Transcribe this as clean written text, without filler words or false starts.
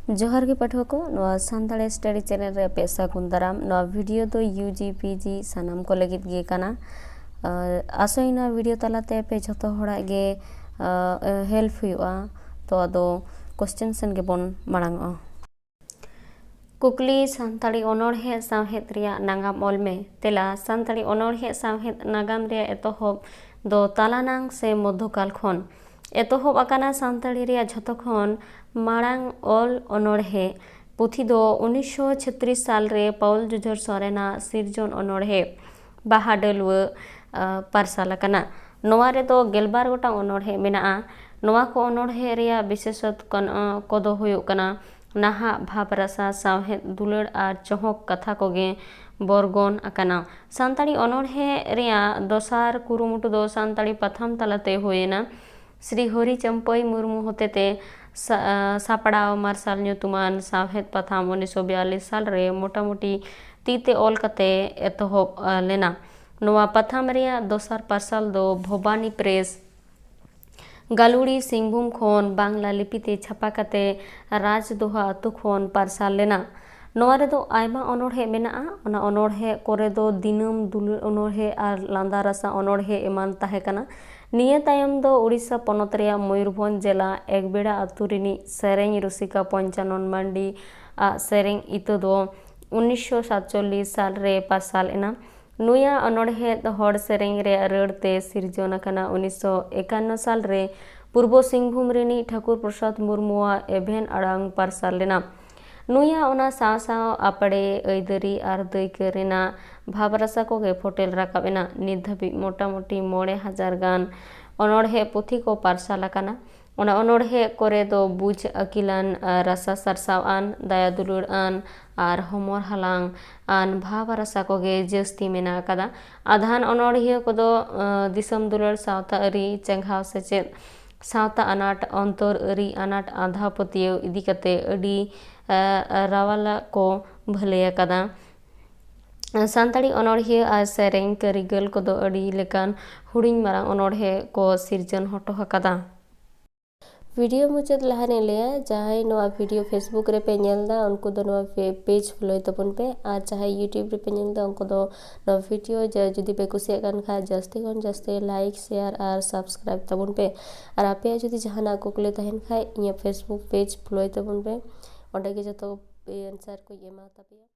जोहार के पाठक को नवा सानताड़ी स्टडी चैनल रे पे सागुन दाराम नवा वीडियो दो यूजी पीजी सानाम को लगित गे काना आसोई नवा वीडियो तालाते पे जतो होड़ा गे हेल्प हुआ तो अदो क्वेश्चन सन के बन मांग कुकली सानताड़ी ओनोड़हे सावहेद रिया नागाम ऑल में तेला सानताड़ी ओनोड़हे सावहेद नागाम रिया एतोहब दो तालानांग से मध्यकाल खन एतोहब आकाना सानताड़ी रिया झतो खन मारांग ऑल ओनोड़हे पुथी दो 1936 साल रे पाउल जुझर सोरेना सिरजन ओनोड़हे बाहा डलुआ पारसाल आकाना नोवा रे दो गेलबार गोटांग ओनोड़हे मेनाआ नोवा को ओनोड़हे रिया विशेषत कोदो हुयुग कना नाहा भाव रसा सावहेद दुलड़ और चौहक कथा कोगे बरगन आकाना सानताड़ी ओनोड़हे रिया दोसार कुरुमुटु दो सानताड़ी प्रथम तालाते हुएना श्री हरि चंपई मुर्मू होतेते सापड़ाव मार्शल ᱧᱩᱛᱩᱢᱟᱱ सावहेद पथाम 1942 साल रे मोटामोटी तीते ऑल कते एतोहब लेना नोवा पथाम रिया दोसार पार्सल दो भवानी प्रेस गालुड़ी सिंहभूम खन बांग्ला लिपिते छापा कते राजदोहा अतु खन पार्सल लेना नोवा रे दो आयमा ओनोड़हे मेनाआ ओना ओनोड़हे कोरे दो दिनम दुलुड़ ओनोड़हे और लांदा रसा ओनोड़हे एमान ताहे कना निया तायम दो उड़ीसा पनत रिया मयूरभंज जिला एकबेड़ा अतु रिनी सेरेंग रुसिका पंचानन मांडी सेरेंग इतो दो 1947 साल रे पार्सल एना नुया ओनोड़हे हड़ सेरेंग रे रड़ते सिरजन आकाना 1951 साल रे पूर्व सिंहभूम रिनी ठाकुर प्रसाद मुर्मुआ एभेन आड़ांग पार्सल लेना नुया ओना साव साव आपड़े ऐदरी और दैके रेना भावरासा को गे फोटेल राकाबेना नित धाबी मोटामोटी 9,000 गान ओनोड़हे पुथी को पार्सल आकाना ओना ओनोड़हे कोरे दो बुझ अकिलान रासा सरसाव आन दाया दुलुड़ आन और हमर हालांग आन भावरासा को गे जस्ती मेना आकादा आधान ओनोड़हे को दो दिसम दुलुड़ सावता अरी चेंघाव सेचेद सावता अनाट अंतर अरी अनाट आधा पतियो इदी कते अडी रावाला को भले आकादा सानताड़ी ओनोड़हे और सेरेंग कारीगल को दो अडी लेकान हुडिंग मारांग ओनोड़हे को सिरजन हटो आकादा वीडियो मुचाद लहाने लिया जहां नवा वीडियो फेसबुक रे पे नेलदा उनको दो नवा पेज फॉलो तबन पे और जहां यूट्यूब रे पे नेलदा उनको दो नवा वीडियो जुदी पे कुसिया कान खा जस्ती कोन जस्ती लाइक शेयर और सब्सक्राइब तबन पे और आपे जुदी जहाना कुकले तहन खा इन फेसबुक पेज फॉलो तबन पे ओंडे के जतो आंसर को एमा तबे।